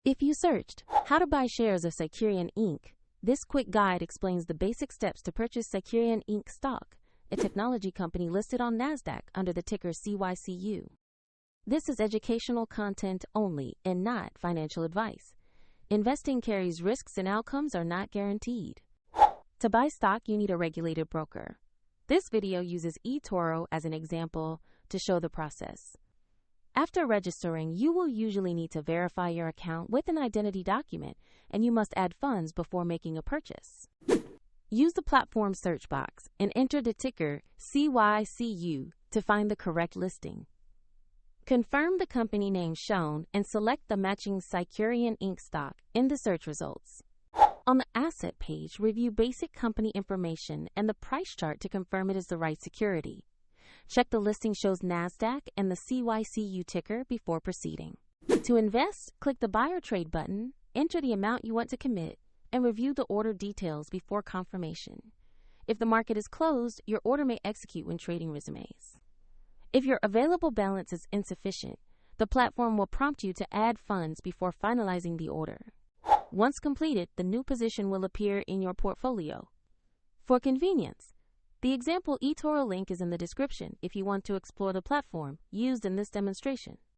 If you searched how to buy shares of Cycurion Inc., this quick guide explains the basic steps to purchase Cycurion Inc. stock, a technology company listed on NASDAQ under the ticker CYCU. This is educational content only and not financial advice. Investing carries risks and outcomes are not guaranteed. To buy stock, you need a regulated broker. This video uses eToro as an example to show the process. After registering, you will usually need to verify your account with an identity document, and you must add funds before making a purchase. Use the platform search box and enter the ticker CYCU to find the correct listing. Confirm the company name shown and select the matching Cycurion Inc. stock in the search results. On the asset page, review basic company information and the price chart to confirm it is the right security. Check the listing shows NASDAQ and the CYCU ticker before proceeding. To invest, click the Buy or Trade button, enter the amount you want to commit, and review the order details before confirmation. If the market is closed, your order may execute when trading resumes. If your available balance is insufficient, the platform will prompt you to add funds before finalizing the order. Once completed, the new position will appear in your portfolio. For convenience, the example eToro link is in the description if you want to explore the platform used in this demonstration.